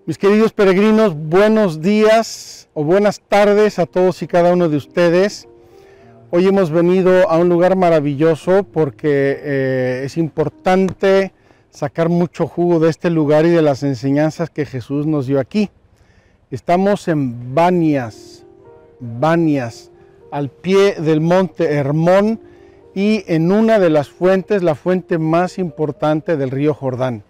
Mis queridos peregrinos, buenos días o buenas tardes a todos y cada uno de ustedes. Hoy hemos venido a un lugar maravilloso porque es importante sacar mucho jugo de este lugar y de las enseñanzas que Jesús nos dio aquí. Estamos en Banias, al pie del monte Hermón y en una de las fuentes, la fuente más importante del río Jordán.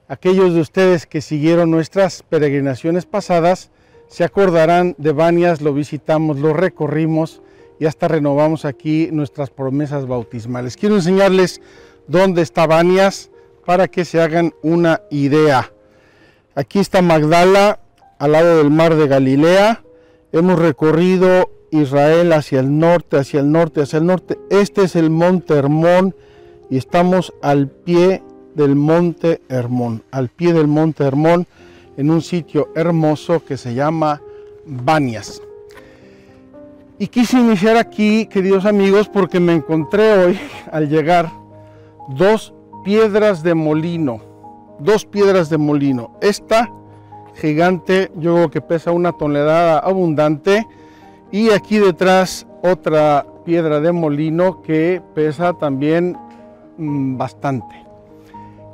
Aquellos de ustedes que siguieron nuestras peregrinaciones pasadas se acordarán de Banias, lo visitamos, lo recorrimos y hasta renovamos aquí nuestras promesas bautismales. Quiero enseñarles dónde está Banias para que se hagan una idea. Aquí está Magdala, al lado del mar de Galilea. Hemos recorrido Israel hacia el norte, hacia el norte, hacia el norte. Este es el monte Hermón y estamos al pie del monte Hermón, en un sitio hermoso que se llama Banias. Y quise iniciar aquí, queridos amigos, porque me encontré hoy, al llegar, dos piedras de molino. Esta gigante, yo creo que pesa 1 tonelada abundante, y aquí detrás otra piedra de molino que pesa también bastante.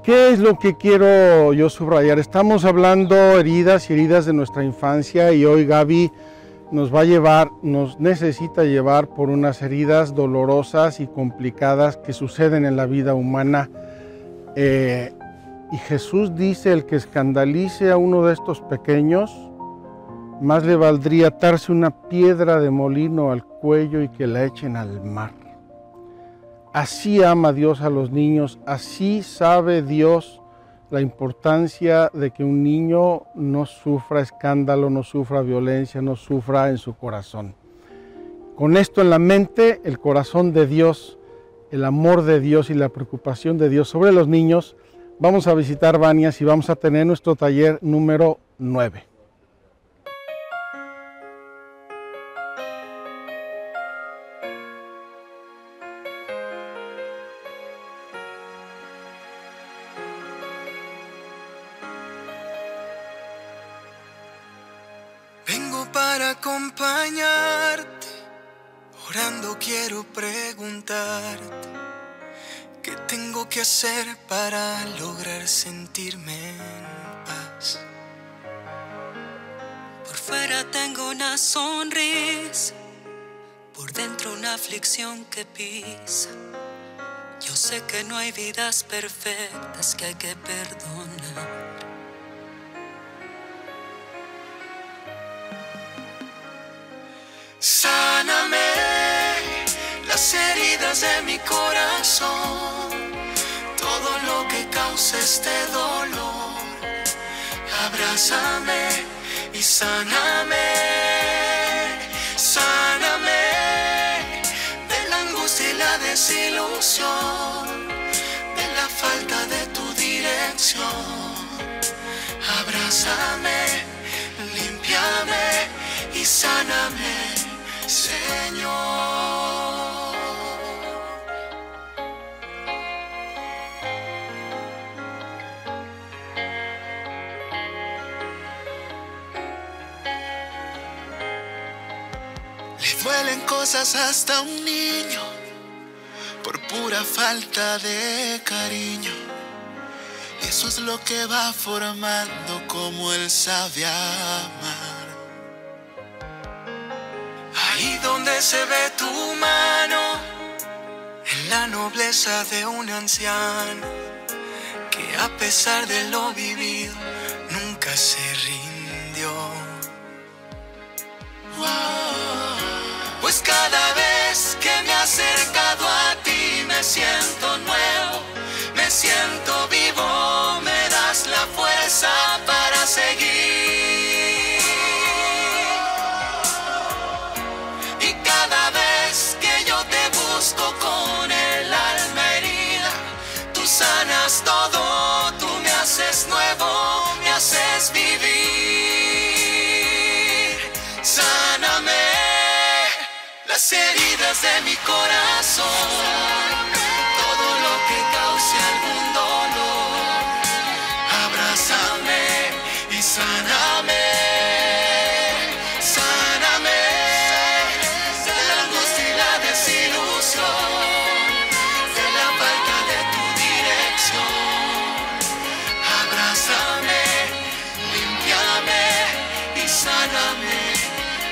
¿Qué es lo que quiero yo subrayar? Estamos hablando heridas de nuestra infancia y hoy Gaby nos necesita llevar por unas heridas dolorosas y complicadas que suceden en la vida humana. Y Jesús dice, el que escandalice a uno de estos pequeños, más le valdría atarse una piedra de molino al cuello y que la echen al mar. Así ama Dios a los niños, así sabe Dios la importancia de que un niño no sufra escándalo, no sufra violencia, no sufra en su corazón. Con esto en la mente, el corazón de Dios, el amor de Dios y la preocupación de Dios sobre los niños, vamos a visitar Banias y vamos a tener nuestro taller número 9. Acompañarte, orando quiero preguntarte qué tengo que hacer para lograr sentirme en paz. Por fuera tengo una sonrisa, por dentro una aflicción que pisa. Yo sé que no hay vidas perfectas, que hay que perdonar. Sáname las heridas de mi corazón, todo lo que causa este dolor. Abrázame y sáname, sáname de la angustia y la desilusión, de la falta de tu dirección. Abrázame, límpiame y sáname, Señor. Le duelen cosas hasta a un niño por pura falta de cariño. Eso es lo que va formando como Él sabe amar. Ahí donde se ve tu mano, en la nobleza de un anciano, que a pesar de lo vivido, nunca se rindió. Pues cada vez que me he acercado a ti, me siento nuevo, me siento vivo, me das la fuerza para seguir. Con el alma herida, tú sanas todo, tú me haces nuevo, me haces vivir. Sáname las heridas de mi corazón, todo lo que cause algún dolor. Abrázame y Sáname, sáname de la angustia y la desilusión, de la falta de tu dirección. Abrázame, límpiame y sáname,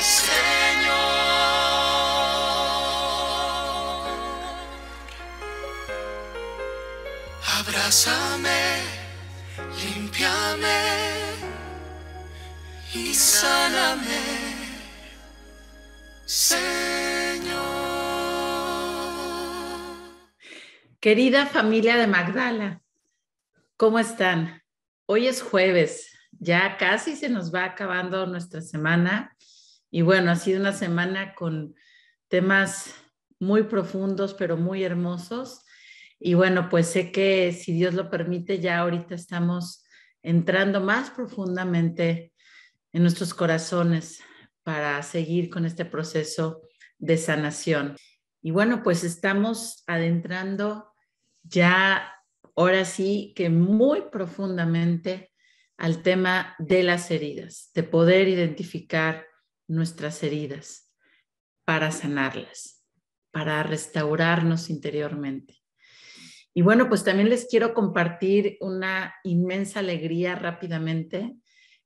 Señor. Abrázame, límpiame y sáname, Señor. Querida familia de Magdala, ¿cómo están? Hoy es jueves, ya casi se nos va acabando nuestra semana y bueno, ha sido una semana con temas muy profundos pero muy hermosos y bueno, pues sé que si Dios lo permite ya ahorita estamos entrando más profundamente en nuestros corazones para seguir con este proceso de sanación. Y bueno, pues estamos adentrando ya, ahora sí, que muy profundamente al tema de las heridas, de poder identificar nuestras heridas para sanarlas, para restaurarnos interiormente. Y bueno, pues también les quiero compartir una inmensa alegría rápidamente.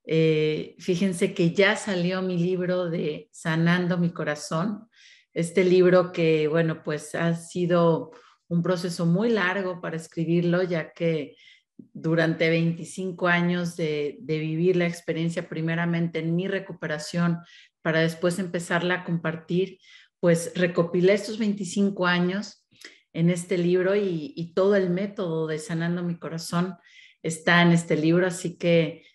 Fíjense que ya salió mi libro de Sanando mi Corazón. Este libro que, bueno, pues ha sido un proceso muy largo para escribirlo, ya que durante 25 años de vivir la experiencia primeramente en mi recuperación para después empezarla a compartir, pues recopilé estos 25 años en este libro y todo el método de Sanando mi Corazón está en este libro, así que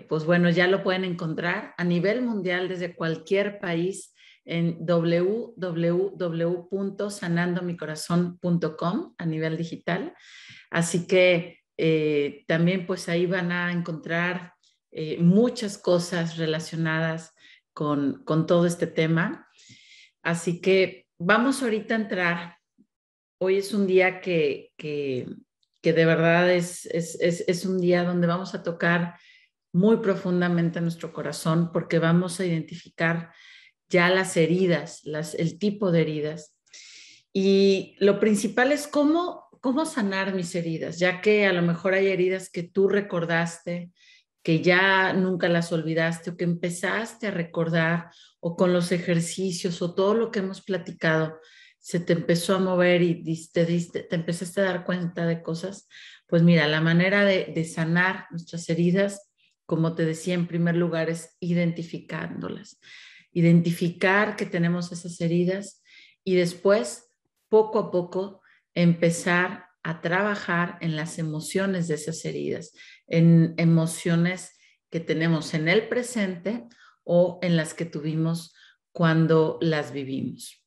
pues bueno, ya lo pueden encontrar a nivel mundial desde cualquier país en www.sanandomicorazon.com a nivel digital. Así que también pues ahí van a encontrar muchas cosas relacionadas con todo este tema. Así que vamos ahorita a entrar. Hoy es un día que de verdad es un día donde vamos a tocar muy profundamente nuestro corazón porque vamos a identificar ya las heridas, el tipo de heridas. Y lo principal es cómo sanar mis heridas, ya que a lo mejor hay heridas que tú recordaste, que ya nunca las olvidaste o que empezaste a recordar o con los ejercicios o todo lo que hemos platicado se te empezó a mover y te empezaste a dar cuenta de cosas. Pues mira, la manera de sanar nuestras heridas, como te decía, en primer lugar es identificándolas. Identificar que tenemos esas heridas y después, poco a poco, empezar a trabajar en las emociones de esas heridas, en emociones que tenemos en el presente o en las que tuvimos cuando las vivimos.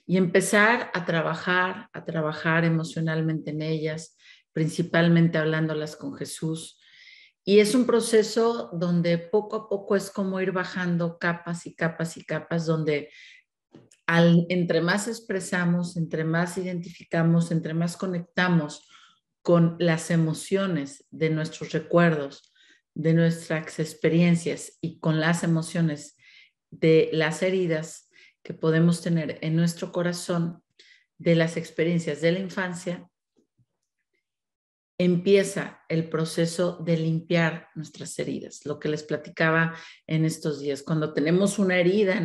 Y empezar a trabajar emocionalmente en ellas, principalmente hablándolas con Jesús. Y es un proceso donde poco a poco es como ir bajando capas y capas y capas, donde entre más expresamos, entre más identificamos, entre más conectamos con las emociones de nuestros recuerdos, de nuestras experiencias y con las emociones de las heridas que podemos tener en nuestro corazón, de las experiencias de la infancia, empieza el proceso de limpiar nuestras heridas. Lo que les platicaba en estos días, cuando tenemos una herida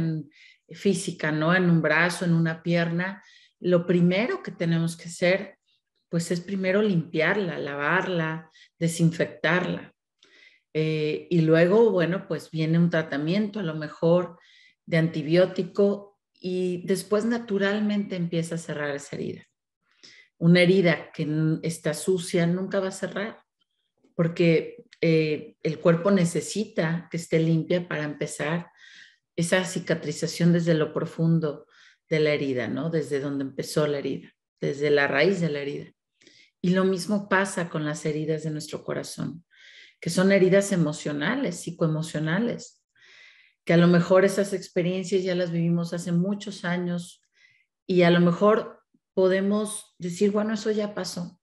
física, ¿no? En un brazo, en una pierna, lo primero que tenemos que hacer, pues es primero limpiarla, lavarla, desinfectarla. Y luego, bueno, pues viene un tratamiento a lo mejor de antibiótico y después naturalmente empieza a cerrar esa herida. Una herida que está sucia nunca va a cerrar porque el cuerpo necesita que esté limpia para empezar esa cicatrización desde lo profundo de la herida, ¿no? Desde donde empezó la herida, desde la raíz de la herida. Y lo mismo pasa con las heridas de nuestro corazón, que son heridas emocionales, psicoemocionales, que a lo mejor esas experiencias ya las vivimos hace muchos años y a lo mejor podemos decir, bueno, eso ya pasó,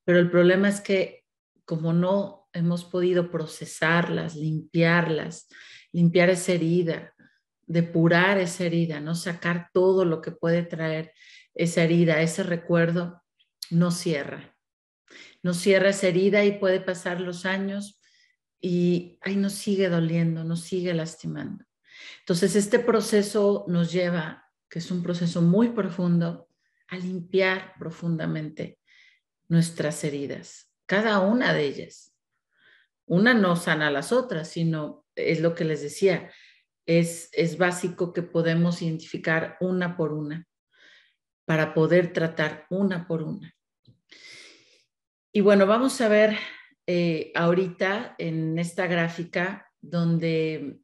pero el problema es que como no hemos podido procesarlas, limpiar esa herida, depurar esa herida, ¿no? Sacar todo lo que puede traer esa herida, ese recuerdo, no cierra. No cierra esa herida y puede pasar los años y ahí nos sigue doliendo, nos sigue lastimando. Entonces, este proceso nos lleva, que es un proceso muy profundo, a limpiar profundamente nuestras heridas, cada una de ellas. Una no sana a las otras, sino es lo que les decía, es básico que podemos identificar una por una para poder tratar una por una. Y bueno, vamos a ver ahorita en esta gráfica donde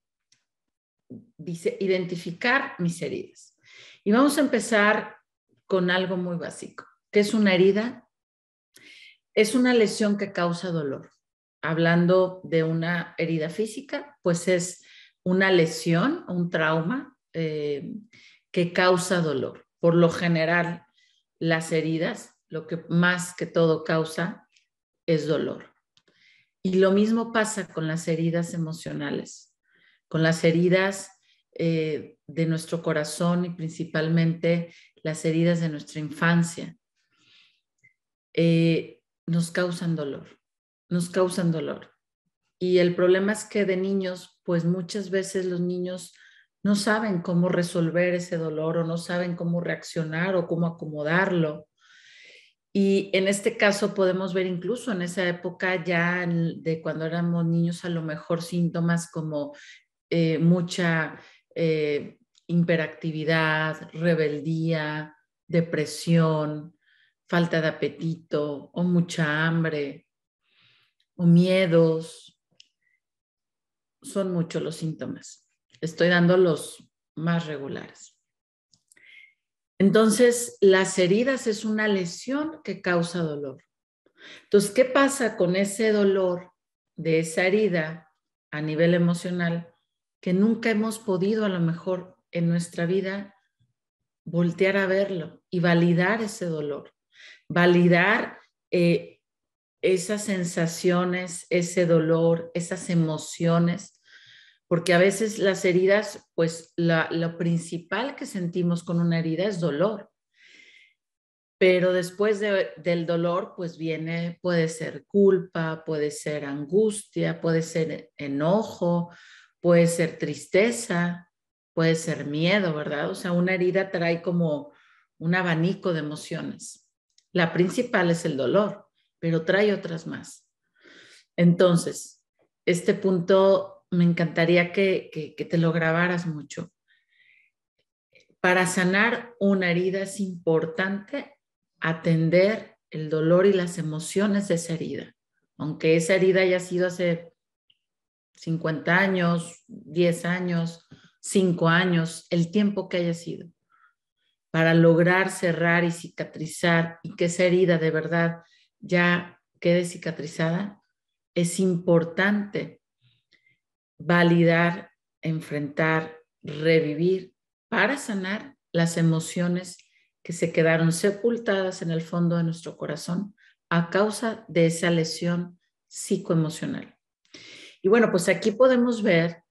dice identificar mis heridas. Y vamos a empezar con algo muy básico. ¿Qué es una herida? Es una lesión que causa dolor. Hablando de una herida física, pues es una lesión, un trauma que causa dolor. Por lo general, las heridas, lo que más que todo causa es dolor. Y lo mismo pasa con las heridas emocionales, con las heridas de nuestro corazón y principalmente las heridas de nuestra infancia. Nos causan dolor. Y el problema es que de niños, pues muchas veces los niños no saben cómo resolver ese dolor o no saben cómo reaccionar o cómo acomodarlo. Y en este caso podemos ver incluso en esa época ya de cuando éramos niños a lo mejor síntomas como mucha hiperactividad, rebeldía, depresión, falta de apetito o mucha hambre o miedos. Son muchos los síntomas. Estoy dando los más regulares. Entonces, las heridas es una lesión que causa dolor. Entonces, ¿qué pasa con ese dolor de esa herida a nivel emocional que nunca hemos podido a lo mejor en nuestra vida voltear a verlo y validar ese dolor? Validar esas sensaciones, ese dolor, esas emociones, porque a veces las heridas, pues lo principal que sentimos con una herida es dolor, pero después del dolor, pues puede ser culpa, puede ser angustia, puede ser enojo, puede ser tristeza, puede ser miedo, ¿verdad? O sea, una herida trae como un abanico de emociones. La principal es el dolor, pero trae otras más. Entonces, este punto me encantaría que te lo grabaras mucho. Para sanar una herida es importante atender el dolor y las emociones de esa herida. Aunque esa herida haya sido hace 50 años, 10 años, 5 años, el tiempo que haya sido. Para lograr cerrar y cicatrizar y que esa herida de verdad ya quede cicatrizada, es importante validar, enfrentar, revivir para sanar las emociones que se quedaron sepultadas en el fondo de nuestro corazón a causa de esa lesión psicoemocional. Y bueno, pues aquí podemos ver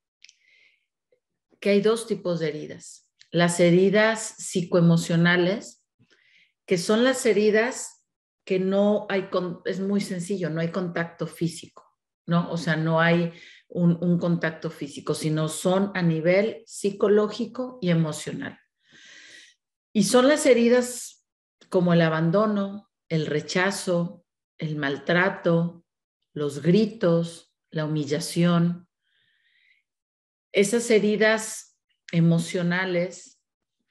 que hay dos tipos de heridas. Las heridas psicoemocionales, que son las heridas que no hay, es muy sencillo, no hay contacto físico, ¿no? O sea, no hay un contacto físico, sino son a nivel psicológico y emocional. Y son las heridas como el abandono, el rechazo, el maltrato, los gritos, la humillación. Esas heridas emocionales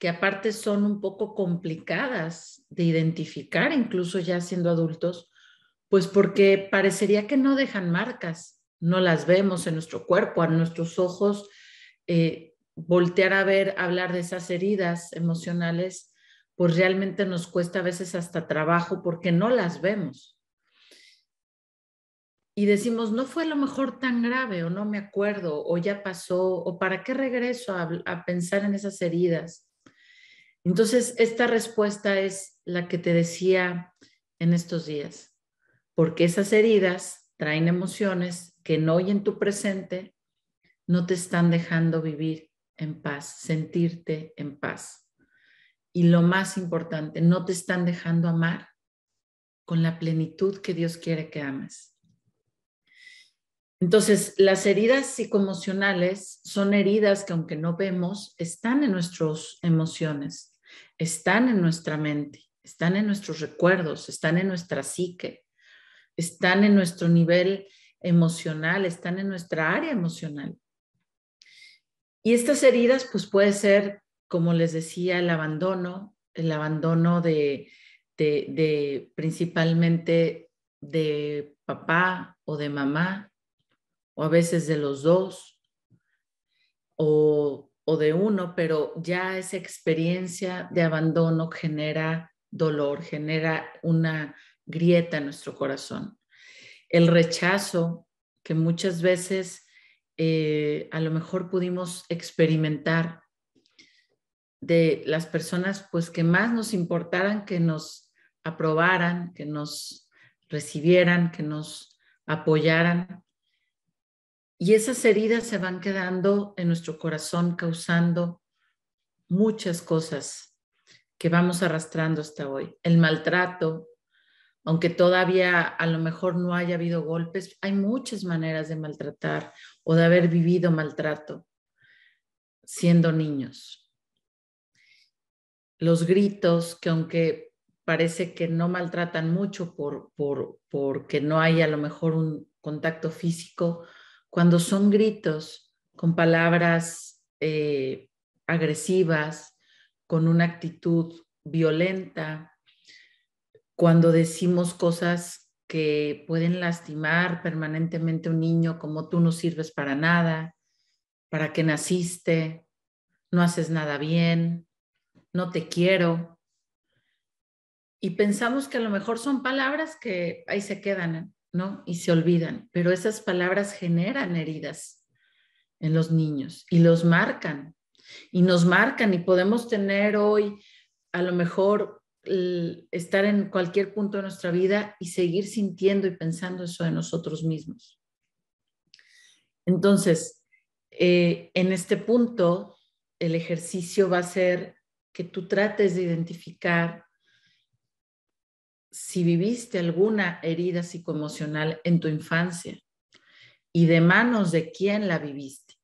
que aparte son un poco complicadas de identificar, incluso ya siendo adultos, pues porque parecería que no dejan marcas. No las vemos en nuestro cuerpo, a nuestros ojos, voltear a ver, hablar de esas heridas emocionales, pues realmente nos cuesta a veces hasta trabajo porque no las vemos. Y decimos, no fue a lo mejor tan grave, o no me acuerdo, o ya pasó, o para qué regreso a pensar en esas heridas. Entonces, esta respuesta es la que te decía en estos días, porque esas heridas traen emociones que en hoy en tu presente no te están dejando vivir en paz, sentirte en paz. Y lo más importante, no te están dejando amar con la plenitud que Dios quiere que ames. Entonces, las heridas psicoemocionales son heridas que, aunque no vemos, están en nuestras emociones, están en nuestra mente, están en nuestros recuerdos, están en nuestra psique, están en nuestro nivel emocional, están en nuestra área emocional. Y estas heridas, pues puede ser, como les decía, el abandono de principalmente de papá o de mamá, o a veces de los dos, o de uno, pero ya esa experiencia de abandono genera dolor, genera una grieta en nuestro corazón. El rechazo, que muchas veces a lo mejor pudimos experimentar de las personas pues que más nos importaran, que nos aprobaran, que nos recibieran, que nos apoyaran. Y esas heridas se van quedando en nuestro corazón, causando muchas cosas que vamos arrastrando hasta hoy. El maltrato, aunque todavía a lo mejor no haya habido golpes, hay muchas maneras de maltratar o de haber vivido maltrato siendo niños. Los gritos, que aunque parece que no maltratan mucho porque no hay a lo mejor un contacto físico, cuando son gritos con palabras agresivas, con una actitud violenta, cuando decimos cosas que pueden lastimar permanentemente a un niño, como tú no sirves para nada, para qué naciste, no haces nada bien, no te quiero. Y pensamos que a lo mejor son palabras que ahí se quedan, ¿no? Y se olvidan, pero esas palabras generan heridas en los niños y los marcan y nos marcan, y podemos tener hoy a lo mejor estar en cualquier punto de nuestra vida y seguir sintiendo y pensando eso de nosotros mismos. Entonces, en este punto, el ejercicio va a ser que tú trates de identificar si viviste alguna herida psicoemocional en tu infancia y de manos de quién la viviste.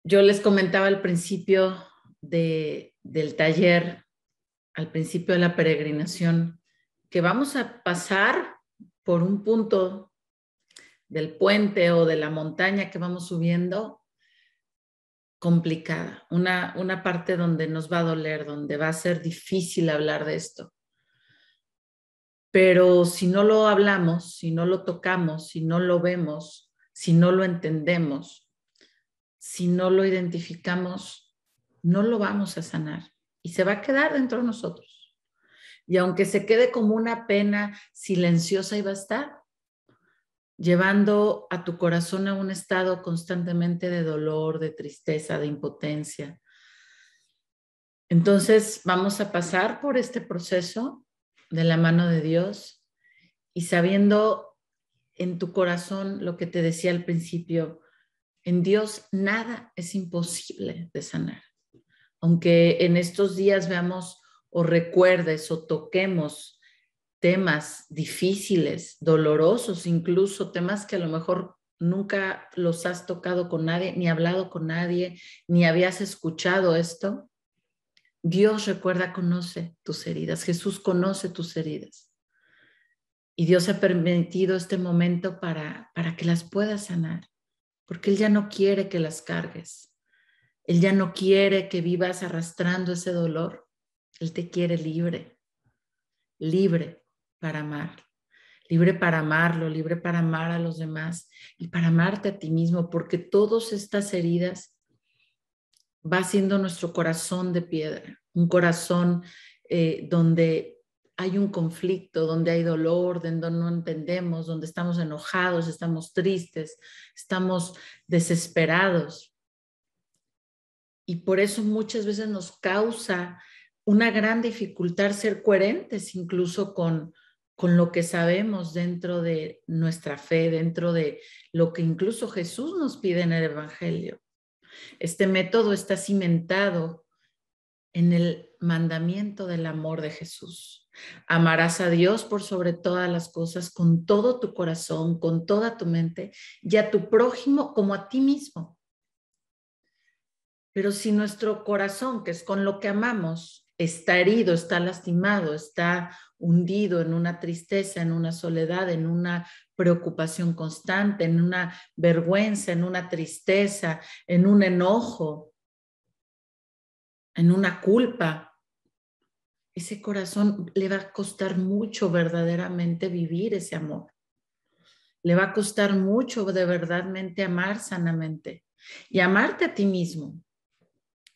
Yo les comentaba al principio del taller, al principio de la peregrinación, que vamos a pasar por un punto del puente o de la montaña que vamos subiendo complicada, una parte donde nos va a doler, donde va a ser difícil hablar de esto. Pero si no lo hablamos, si no lo tocamos, si no lo vemos, si no lo entendemos, si no lo identificamos, no lo vamos a sanar y se va a quedar dentro de nosotros. Y aunque se quede como una pena silenciosa, ahí va a estar, llevando a tu corazón a un estado constantemente de dolor, de tristeza, de impotencia. Entonces vamos a pasar por este proceso de la mano de Dios y sabiendo en tu corazón lo que te decía al principio, en Dios nada es imposible de sanar. Aunque en estos días veamos o recuerdes o toquemos temas difíciles, dolorosos, incluso temas que a lo mejor nunca los has tocado con nadie, ni hablado con nadie, ni habías escuchado esto, Dios recuerda, conoce tus heridas. Jesús conoce tus heridas. Y Dios ha permitido este momento para que las puedas sanar, porque Él ya no quiere que las cargues. Él ya no quiere que vivas arrastrando ese dolor. Él te quiere libre, libre para amar, libre para amarlo, libre para amar a los demás y para amarte a ti mismo, porque todas estas heridas va siendo nuestro corazón de piedra, un corazón donde hay un conflicto, donde hay dolor, donde no entendemos, donde estamos enojados, estamos tristes, estamos desesperados. Y por eso muchas veces nos causa una gran dificultad ser coherentes incluso con con lo que sabemos dentro de nuestra fe, dentro de lo que incluso Jesús nos pide en el Evangelio. Este método está cimentado en el mandamiento del amor de Jesús. Amarás a Dios por sobre todas las cosas, con todo tu corazón, con toda tu mente, y a tu prójimo como a ti mismo. Pero si nuestro corazón, que es con lo que amamos, está herido, está lastimado, está hundido en una tristeza, en una soledad, en una preocupación constante, en una vergüenza, en una tristeza, en un enojo, en una culpa, ese corazón le va a costar mucho verdaderamente vivir ese amor. Le va a costar mucho de verdadmente amar sanamente y amarte a ti mismo,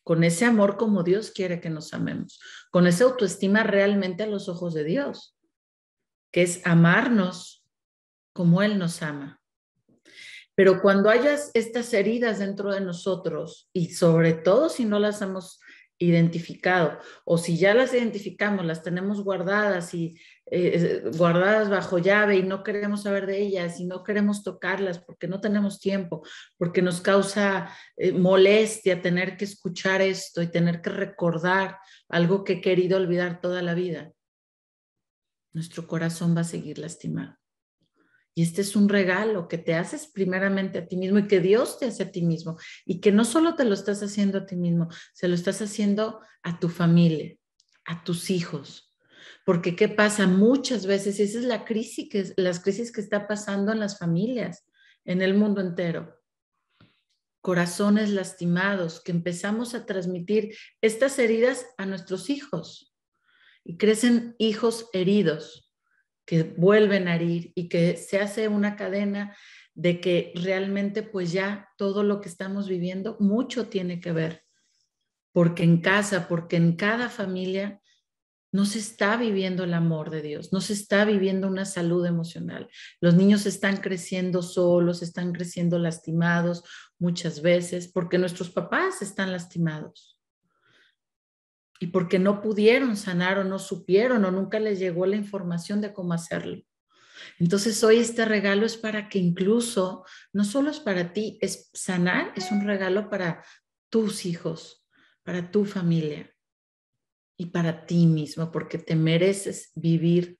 con ese amor como Dios quiere que nos amemos, con esa autoestima realmente a los ojos de Dios, que es amarnos como Él nos ama. Pero cuando hayas estas heridas dentro de nosotros, y sobre todo si no las hemos identificado, o si ya las identificamos, las tenemos guardadas y guardadas bajo llave y no queremos saber de ellas y no queremos tocarlas porque no tenemos tiempo, porque nos causa molestia tener que escuchar esto y tener que recordar algo que he querido olvidar toda la vida, nuestro corazón va a seguir lastimado. Y este es un regalo que te haces primeramente a ti mismo y que Dios te hace a ti mismo. Y que no solo te lo estás haciendo a ti mismo, se lo estás haciendo a tu familia, a tus hijos. Porque ¿qué pasa? Muchas veces, y esa es las crisis que está pasando en las familias, en el mundo entero. Corazones lastimados, que empezamos a transmitir estas heridas a nuestros hijos. Y crecen hijos heridos, que vuelven a herir y que se hace una cadena de que realmente pues ya todo lo que estamos viviendo mucho tiene que ver, porque en casa, porque en cada familia no se está viviendo el amor de Dios, no se está viviendo una salud emocional. Los niños están creciendo solos, están creciendo lastimados muchas veces porque nuestros papás están lastimados. Y porque no pudieron sanar o no supieron o nunca les llegó la información de cómo hacerlo. Entonces hoy este regalo es para que incluso, no solo es para ti, es sanar, es un regalo para tus hijos, para tu familia y para ti mismo, porque te mereces vivir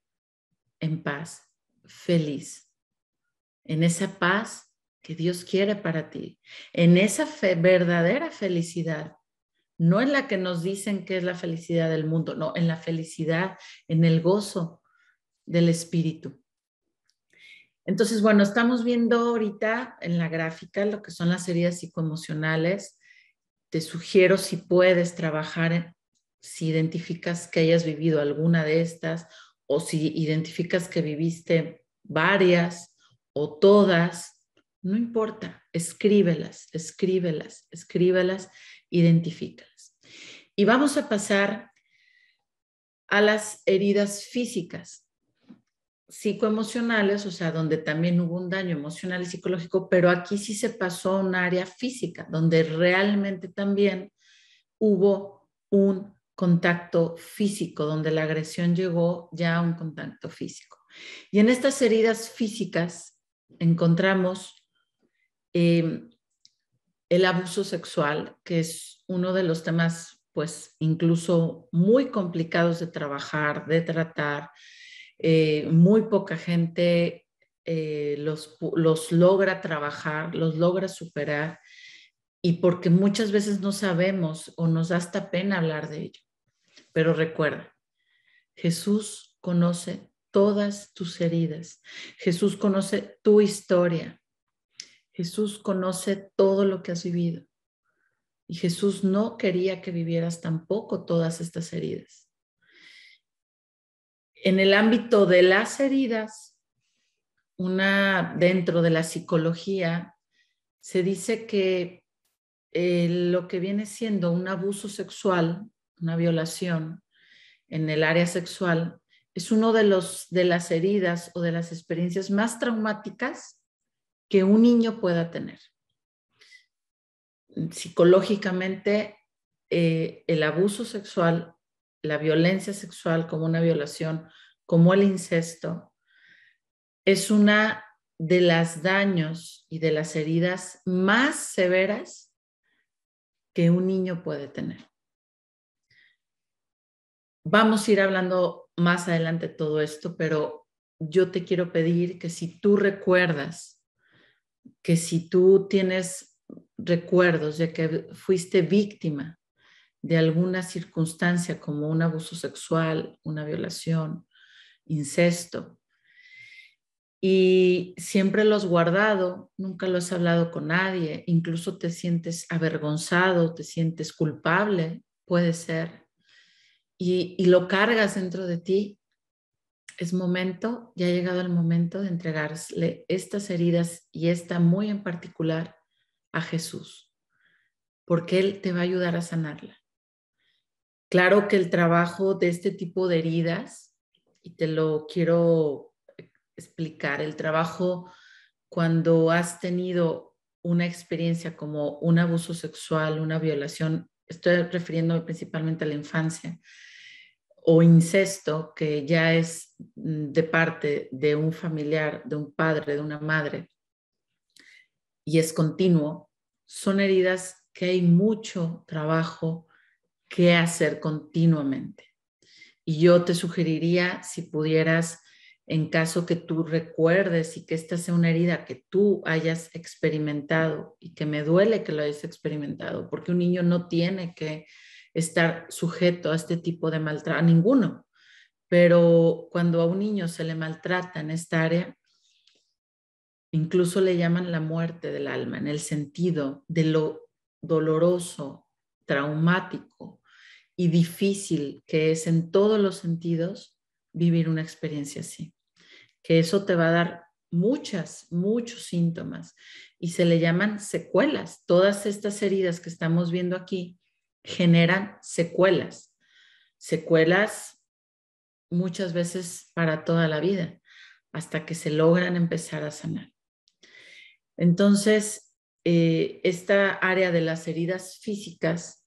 en paz, feliz, en esa paz que Dios quiere para ti, en esa verdadera felicidad. No en la que nos dicen que es la felicidad del mundo, no, en la felicidad, en el gozo del espíritu. Entonces, bueno, estamos viendo ahorita en la gráfica lo que son las heridas psicoemocionales. Te sugiero si puedes trabajar, si identificas que hayas vivido alguna de estas o si identificas que viviste varias o todas, no importa, escríbelas, escríbelas, escríbelas. Identifícalas. Y vamos a pasar a las heridas físicas, psicoemocionales, o sea, donde también hubo un daño emocional y psicológico, pero aquí sí se pasó a un área física, donde realmente también hubo un contacto físico, donde la agresión llegó ya a un contacto físico. Y en estas heridas físicas encontramos el abuso sexual, que es uno de los temas, pues, incluso muy complicados de trabajar, de tratar. Muy poca gente los logra trabajar, los logra superar, y porque muchas veces no sabemos o nos da hasta pena hablar de ello. Pero recuerda, Jesús conoce todas tus heridas. Jesús conoce tu historia. Jesús conoce todo lo que has vivido y Jesús no quería que vivieras tampoco todas estas heridas. En el ámbito de las heridas, dentro de la psicología, se dice que lo que viene siendo un abuso sexual, una violación en el área sexual, es uno de las heridas o de las experiencias más traumáticas que un niño pueda tener. Psicológicamente, el abuso sexual, la violencia sexual como una violación, como el incesto, es una de los daños y de las heridas más severas que un niño puede tener. Vamos a ir hablando más adelante de todo esto, pero yo te quiero pedir que si tú recuerdas, que si tú tienes recuerdos de que fuiste víctima de alguna circunstancia como un abuso sexual, una violación, incesto, y siempre lo has guardado, nunca lo has hablado con nadie, incluso te sientes avergonzado, te sientes culpable, puede ser, y lo cargas dentro de ti, es momento, ya ha llegado el momento de entregarle estas heridas y esta muy en particular a Jesús, porque Él te va a ayudar a sanarla. Claro que el trabajo de este tipo de heridas, y te lo quiero explicar, el trabajo cuando has tenido una experiencia como un abuso sexual, una violación, estoy refiriéndome principalmente a la infancia, o incesto, que ya es de parte de un familiar, de un padre, de una madre, y es continuo, son heridas que hay mucho trabajo que hacer continuamente. Y yo te sugeriría, si pudieras, en caso que tú recuerdes y que esta sea una herida que tú hayas experimentado y que me duele que lo hayas experimentado, porque un niño no tiene que estar sujeto a este tipo de maltrato, a ninguno, pero cuando a un niño se le maltrata en esta área, incluso le llaman la muerte del alma, en el sentido de lo doloroso, traumático y difícil que es en todos los sentidos vivir una experiencia así. Que eso te va a dar muchos síntomas y se le llaman secuelas. Todas estas heridas que estamos viendo aquí generan secuelas. Secuelas muchas veces para toda la vida, hasta que se logran empezar a sanar. Entonces, esta área de las heridas físicas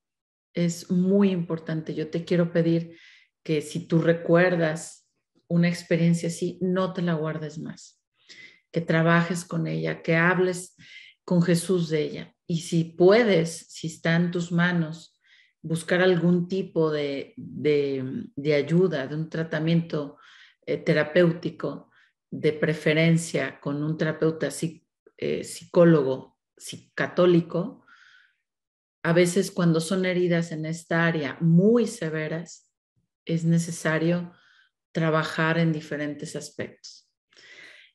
es muy importante. Yo te quiero pedir que si tú recuerdas una experiencia así, no te la guardes más, que trabajes con ella, que hables con Jesús de ella. Y si puedes, si está en tus manos, buscar algún tipo de ayuda, de un tratamiento terapéutico, de preferencia con un terapeuta psicólogo católico. A veces cuando son heridas en esta área muy severas, es necesario trabajar en diferentes aspectos.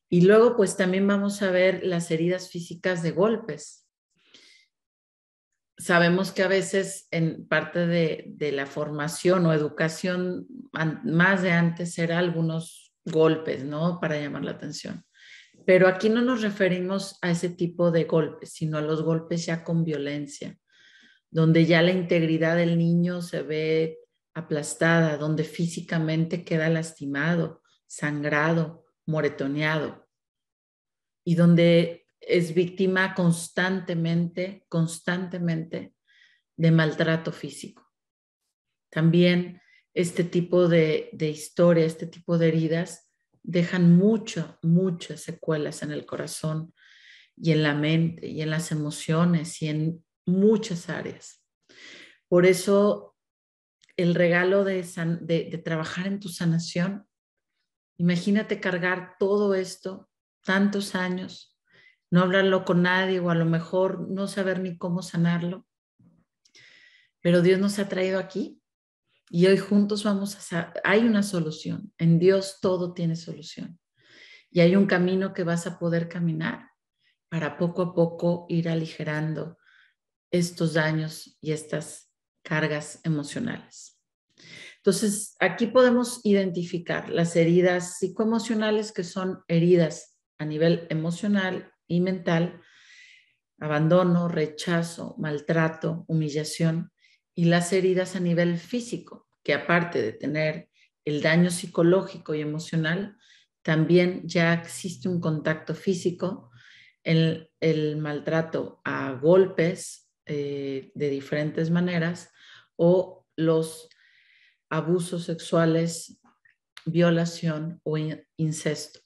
Y luego pues también vamos a ver las heridas físicas de golpes. Sabemos que a veces en parte de la formación o educación más de antes era algunos golpes, ¿no? Para llamar la atención. Pero aquí no nos referimos a ese tipo de golpes, sino a los golpes ya con violencia, donde ya la integridad del niño se ve aplastada, donde físicamente queda lastimado, sangrado, moretoneado, y donde es víctima constantemente de maltrato físico. También este tipo de historia, este tipo de heridas dejan muchas secuelas en el corazón y en la mente y en las emociones y en muchas áreas. Por eso el regalo de trabajar en tu sanación, imagínate cargar todo esto tantos años, no hablarlo con nadie o a lo mejor no saber ni cómo sanarlo, pero Dios nos ha traído aquí y hoy juntos hay una solución. En Dios todo tiene solución y hay un camino que vas a poder caminar para poco a poco ir aligerando estos daños y estas cargas emocionales. Entonces, aquí podemos identificar las heridas psicoemocionales, que son heridas a nivel emocional y mental, abandono, rechazo, maltrato, humillación, y las heridas a nivel físico, que aparte de tener el daño psicológico y emocional, también ya existe un contacto físico, el maltrato a golpes de diferentes maneras o los abusos sexuales violación o incesto.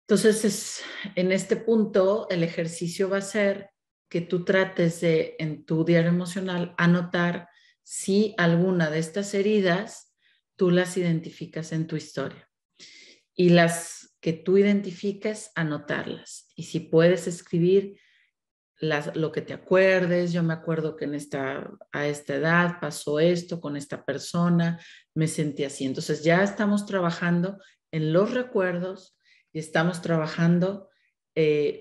Entonces, en este punto, el ejercicio va a ser que tú trates de, en tu diario emocional, anotar si alguna de estas heridas tú las identificas en tu historia. Y las que tú identifiques, anotarlas. Y si puedes escribir lo que te acuerdes, yo me acuerdo que a esta edad pasó esto con esta persona, me sentí así. Entonces ya estamos trabajando en los recuerdos y estamos trabajando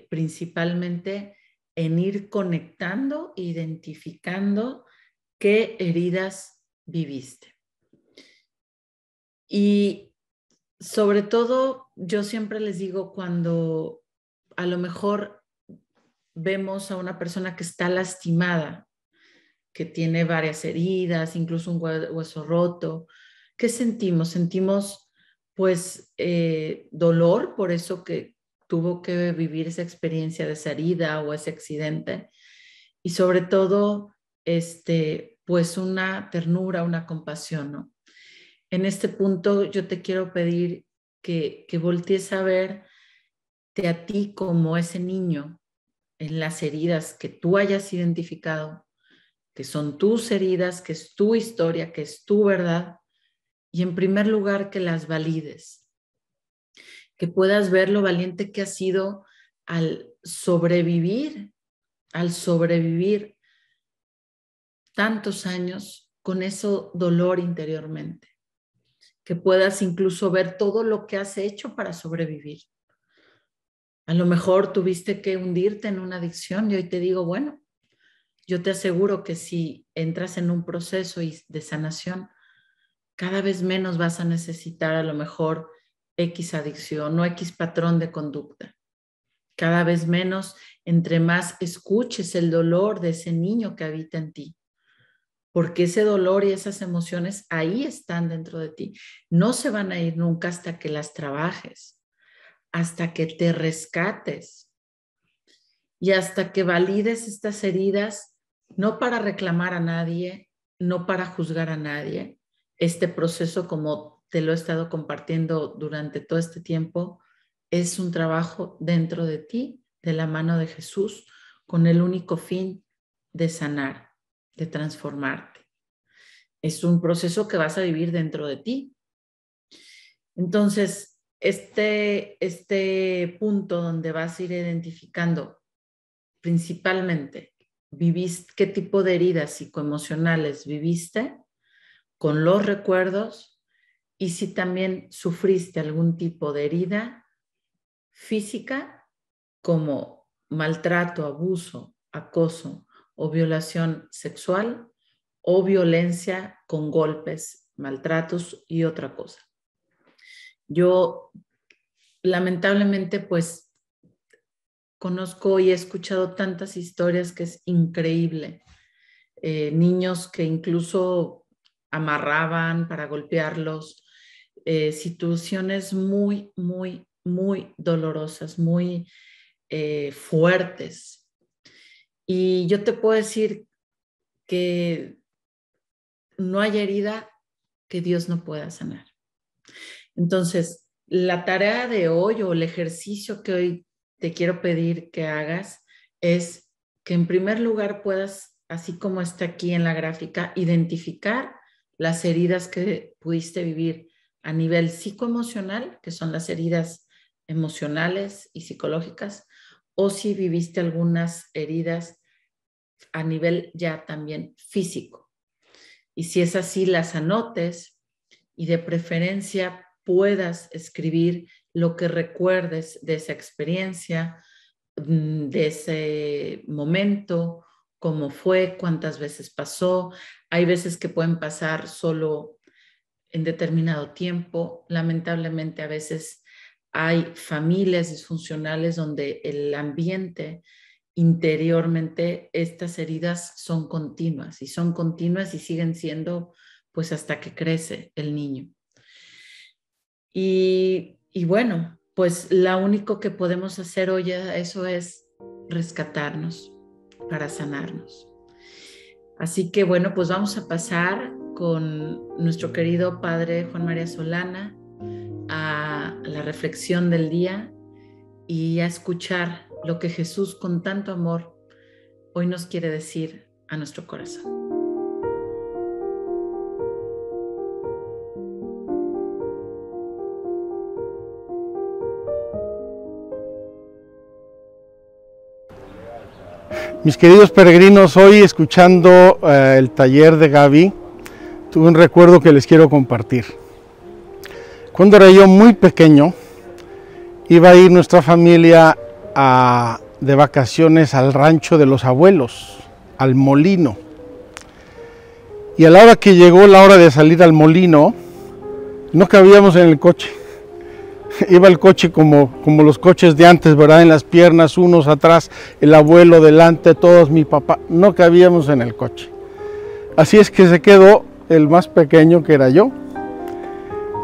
principalmente en ir conectando, identificando qué heridas viviste. Y sobre todo, yo siempre les digo, cuando a lo mejor vemos a una persona que está lastimada, que tiene varias heridas, incluso un hueso roto, ¿qué sentimos? Sentimos pues dolor por eso que tuvo que vivir esa experiencia de esa herida o ese accidente, y sobre todo pues una ternura, una compasión, ¿no? En este punto yo te quiero pedir que voltees a verte a ti como ese niño en las heridas que tú hayas identificado, que son tus heridas, que es tu historia, que es tu verdad, y en primer lugar que las valides, que puedas ver lo valiente que has sido al sobrevivir tantos años con ese dolor interiormente, que puedas incluso ver todo lo que has hecho para sobrevivir. A lo mejor tuviste que hundirte en una adicción y hoy te digo, bueno, yo te aseguro que si entras en un proceso de sanación, cada vez menos vas a necesitar a lo mejor X adicción o X patrón de conducta. Cada vez menos, entre más escuches el dolor de ese niño que habita en ti, porque ese dolor y esas emociones ahí están dentro de ti. No se van a ir nunca hasta que las trabajes, hasta que te rescates y hasta que valides estas heridas, no para reclamar a nadie, no para juzgar a nadie. Este proceso, como te lo he estado compartiendo durante todo este tiempo, es un trabajo dentro de ti, de la mano de Jesús, con el único fin de sanar, de transformarte. Es un proceso que vas a vivir dentro de ti. Entonces, este punto donde vas a ir identificando principalmente qué tipo de heridas psicoemocionales viviste con los recuerdos, y si también sufriste algún tipo de herida física como maltrato, abuso, acoso o violación sexual, o violencia con golpes, maltratos y otra cosa. Yo lamentablemente pues conozco y he escuchado tantas historias que es increíble. Niños que incluso amarraban para golpearlos, situaciones muy, muy, muy dolorosas, muy fuertes. Y yo te puedo decir que no hay herida que Dios no pueda sanar. Entonces, la tarea de hoy o el ejercicio que hoy te quiero pedir que hagas es que en primer lugar puedas, así como está aquí en la gráfica, identificar las heridas que pudiste vivir a nivel psicoemocional, que son las heridas emocionales y psicológicas, o si viviste algunas heridas a nivel ya también físico. Y si es así, las anotes y de preferencia puedas escribir lo que recuerdes de esa experiencia, de ese momento, cómo fue, cuántas veces pasó. Hay veces que pueden pasar solo en determinado tiempo. Lamentablemente a veces hay familias disfuncionales donde el ambiente interiormente, estas heridas son continuas y siguen siendo pues hasta que crece el niño. Y bueno, pues lo único que podemos hacer hoy eso es rescatarnos para sanarnos. Así que bueno, pues vamos a pasar con nuestro querido Padre Juan María Solana a la reflexión del día y a escuchar lo que Jesús con tanto amor hoy nos quiere decir a nuestro corazón. Mis queridos peregrinos, hoy escuchando el taller de Gaby, tuve un recuerdo que les quiero compartir. Cuando era yo muy pequeño, iba a ir nuestra familia de vacaciones al rancho de los abuelos, al molino. Y a la hora que llegó la hora de salir al molino, no cabíamos en el coche. Iba el coche como los coches de antes, ¿verdad? En las piernas, unos atrás, el abuelo delante, todos, mi papá. No cabíamos en el coche. Así es que se quedó el más pequeño, que era yo.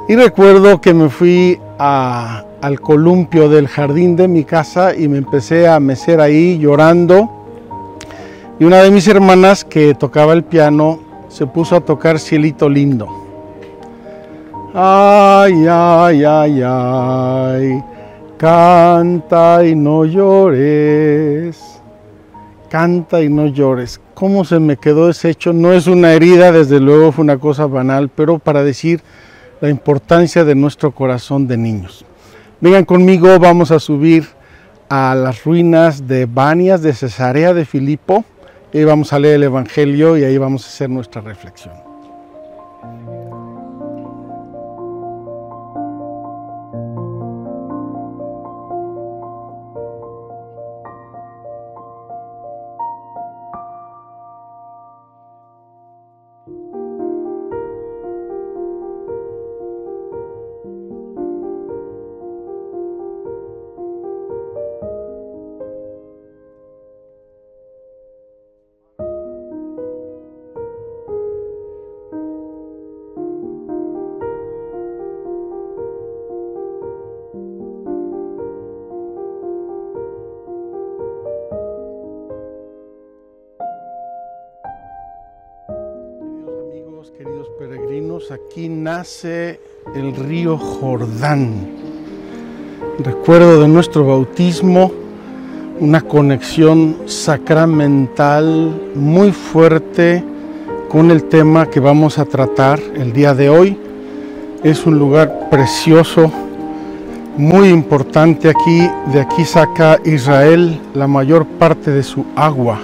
Y recuerdo que me fui al columpio del jardín de mi casa y me empecé a mecer ahí llorando. Y una de mis hermanas, que tocaba el piano, se puso a tocar Cielito Lindo. Ay, ay, ay, ay, canta y no llores, canta y no llores. ¿Cómo se me quedó ese hecho? No es una herida, desde luego fue una cosa banal, pero para decir la importancia de nuestro corazón de niños. Vengan conmigo, vamos a subir a las ruinas de Banias, de Cesarea de Filipo, y vamos a leer el Evangelio y ahí vamos a hacer nuestra reflexión. Queridos peregrinos, aquí nace el río Jordán. Recuerdo de nuestro bautismo, una conexión sacramental muy fuerte con el tema que vamos a tratar el día de hoy. Es un lugar precioso, muy importante aquí. De aquí saca Israel la mayor parte de su agua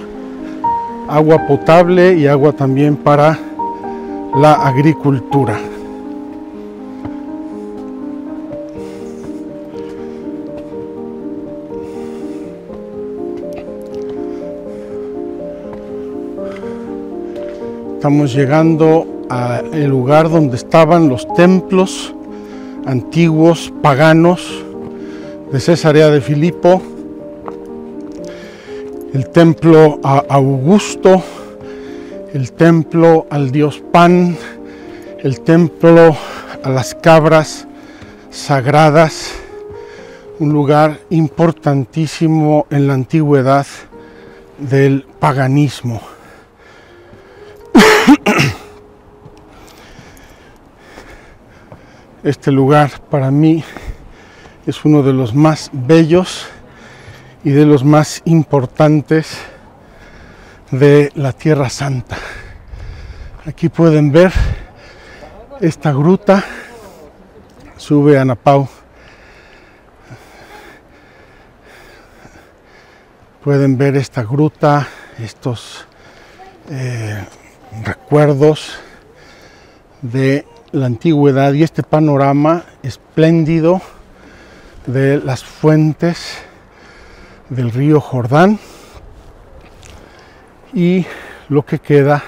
potable y agua también para la agricultura. Estamos llegando al lugar donde estaban los templos antiguos paganos de Cesarea de Filipo, el templo a Augusto, el templo al dios Pan, el templo a las cabras sagradas, un lugar importantísimo en la antigüedad del paganismo. Este lugar para mí es uno de los más bellos y de los más importantes de la Tierra Santa. Aquí pueden ver esta gruta. Sube Ana Pau. Pueden ver esta gruta, estos recuerdos de la antigüedad y este panorama espléndido de las fuentes del río Jordán y lo que queda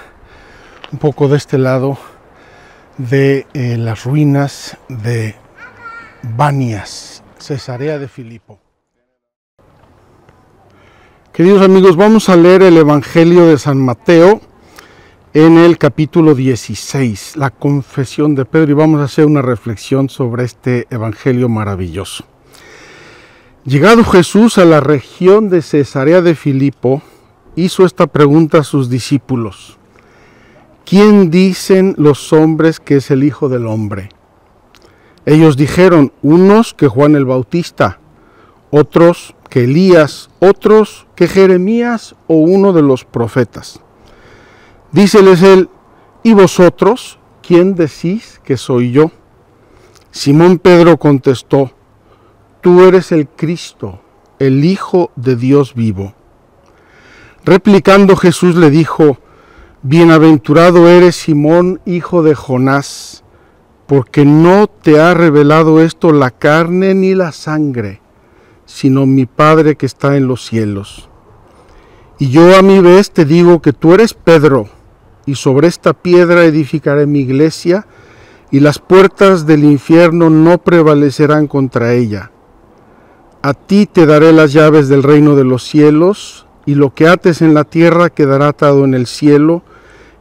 un poco de este lado de las ruinas de Banias, Cesarea de Filipo. Queridos amigos, vamos a leer el Evangelio de San Mateo en el capítulo 16, la confesión de Pedro, y vamos a hacer una reflexión sobre este Evangelio maravilloso. Llegado Jesús a la región de Cesarea de Filipo, hizo esta pregunta a sus discípulos: ¿quién dicen los hombres que es el Hijo del Hombre? Ellos dijeron, unos que Juan el Bautista, otros que Elías, otros que Jeremías o uno de los profetas. Díceles él, ¿y vosotros quién decís que soy yo? Simón Pedro contestó, tú eres el Cristo, el Hijo de Dios vivo. Replicando Jesús le dijo, bienaventurado eres Simón, hijo de Jonás, porque no te ha revelado esto la carne ni la sangre, sino mi Padre que está en los cielos. Y yo a mi vez te digo que tú eres Pedro, y sobre esta piedra edificaré mi iglesia, y las puertas del infierno no prevalecerán contra ella. A ti te daré las llaves del reino de los cielos, y lo que ates en la tierra quedará atado en el cielo,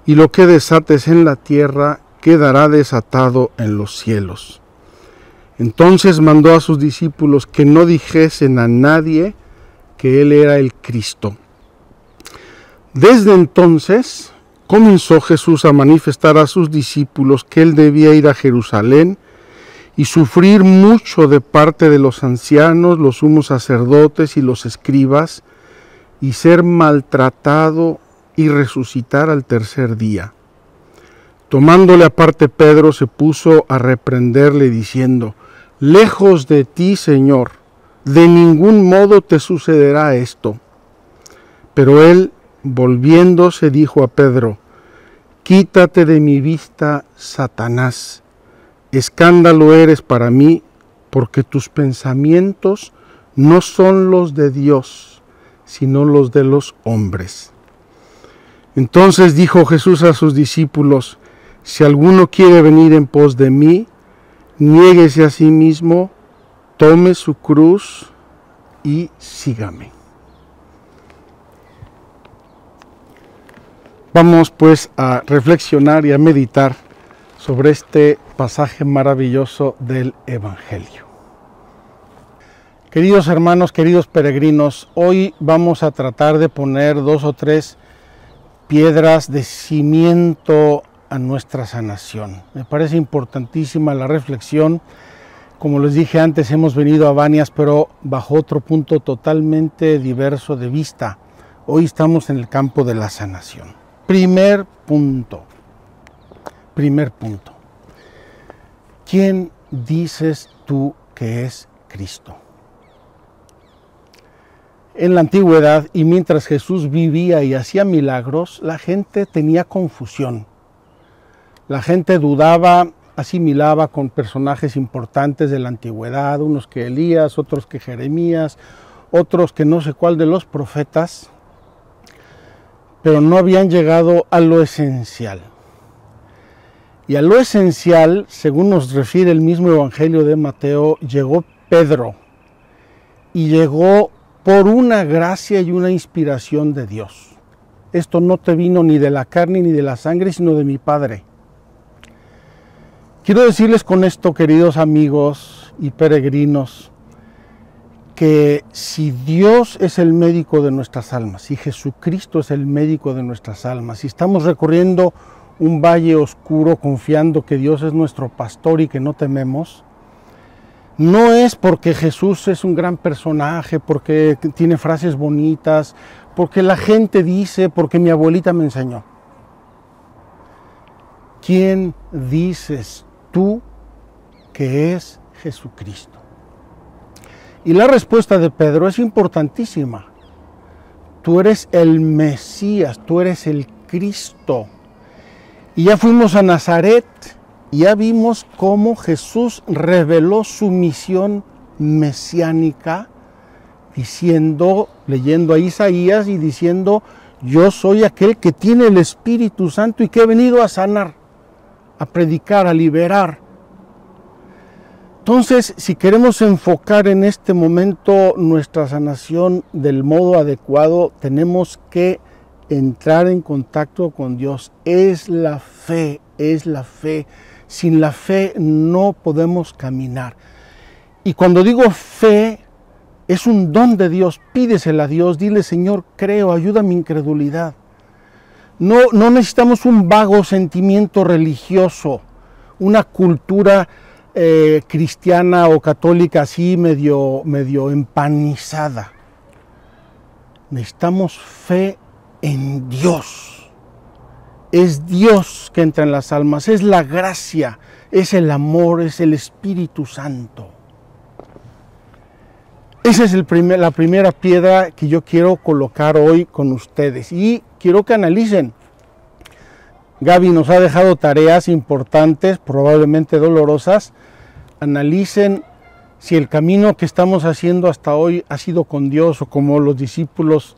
y lo que desates en la tierra quedará desatado en los cielos. Entonces mandó a sus discípulos que no dijesen a nadie que él era el Cristo. Desde entonces comenzó Jesús a manifestar a sus discípulos que él debía ir a Jerusalén y sufrir mucho de parte de los ancianos, los sumos sacerdotes y los escribas, y ser maltratado y resucitar al tercer día. Tomándole aparte Pedro, se puso a reprenderle diciendo, lejos de ti, Señor, de ningún modo te sucederá esto. Pero él, volviéndose, dijo a Pedro, quítate de mi vista, Satanás, escándalo eres para mí, porque tus pensamientos no son los de Dios, sino los de los hombres. Entonces dijo Jesús a sus discípulos, si alguno quiere venir en pos de mí, niéguese a sí mismo, tome su cruz y sígame. Vamos pues a reflexionar y a meditar sobre este pasaje maravilloso del Evangelio. Queridos hermanos, queridos peregrinos, hoy vamos a tratar de poner 2 o 3 piedras de cimiento a nuestra sanación. Me parece importantísima la reflexión. Como les dije antes, hemos venido a Banias, pero bajo otro punto totalmente diverso de vista. Hoy estamos en el campo de la sanación. Primer punto. ¿Quién dices tú que es Cristo? En la antigüedad, y mientras Jesús vivía y hacía milagros, la gente tenía confusión. La gente dudaba, asimilaba con personajes importantes de la antigüedad, unos que Elías, otros que Jeremías, otros que no sé cuál de los profetas, pero no habían llegado a lo esencial. Y a lo esencial, según nos refiere el mismo Evangelio de Mateo, llegó Pedro, y llegó por una gracia y una inspiración de Dios. Esto no te vino ni de la carne ni de la sangre, sino de mi Padre. Quiero decirles con esto, queridos amigos y peregrinos, que si Dios es el médico de nuestras almas, si Jesucristo es el médico de nuestras almas, si estamos recorriendo un valle oscuro confiando que Dios es nuestro pastor y que no tememos, no es porque Jesús es un gran personaje, porque tiene frases bonitas, porque la gente dice, porque mi abuelita me enseñó. ¿Quién dices tú que es Jesucristo? Y la respuesta de Pedro es importantísima. Tú eres el Mesías, tú eres el Cristo. Y ya fuimos a Nazaret. Ya vimos cómo Jesús reveló su misión mesiánica, diciendo, leyendo a Isaías y diciendo, yo soy aquel que tiene el Espíritu Santo y que he venido a sanar, a predicar, a liberar. Entonces, si queremos enfocar en este momento nuestra sanación del modo adecuado, tenemos que entrar en contacto con Dios. Es la fe, es la fe. Sin la fe no podemos caminar. Y cuando digo fe, es un don de Dios. Pídesela a Dios, dile, Señor, creo, ayuda a mi incredulidad. No necesitamos un vago sentimiento religioso, una cultura cristiana o católica así medio empanizada. Necesitamos fe en Dios. Es Dios que entra en las almas, es la gracia, es el amor, es el Espíritu Santo. Esa es la primera piedra que yo quiero colocar hoy con ustedes. Y quiero que analicen. Gaby nos ha dejado tareas importantes, probablemente dolorosas. Analicen si el camino que estamos haciendo hasta hoy ha sido con Dios o como los discípulos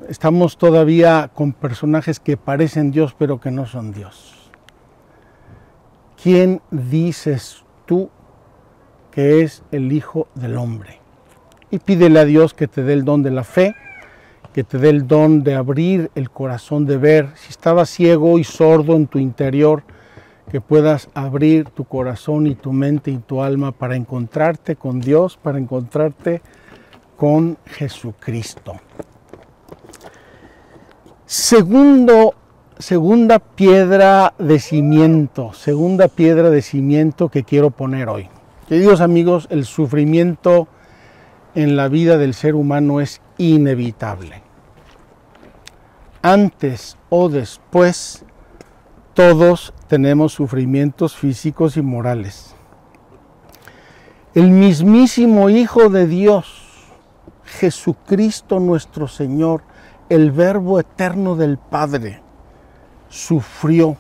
estamos todavía con personajes que parecen Dios pero que no son Dios. ¿Quién dices tú que es el Hijo del Hombre? Y pídele a Dios que te dé el don de la fe, que te dé el don de abrir el corazón, de ver. Si estabas ciego y sordo en tu interior, que puedas abrir tu corazón y tu mente y tu alma para encontrarte con Dios, para encontrarte con Jesucristo. Segunda piedra de cimiento que quiero poner hoy. Queridos amigos, el sufrimiento en la vida del ser humano es inevitable. Antes o después, todos tenemos sufrimientos físicos y morales. El mismísimo Hijo de Dios, Jesucristo nuestro Señor, el Verbo eterno del Padre, sufrió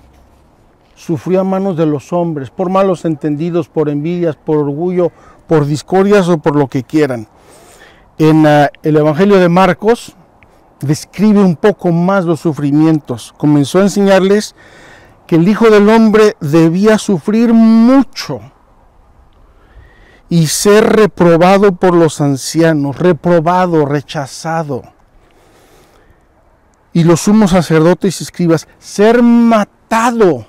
a manos de los hombres, por malos entendidos, por envidias, por orgullo, por discordias o por lo que quieran. En el Evangelio de Marcos describe un poco más los sufrimientos. Comenzó a enseñarles que el Hijo del Hombre debía sufrir mucho y ser reprobado por los ancianos, reprobado, rechazado. Y los sumos sacerdotes y escribas, ser matado.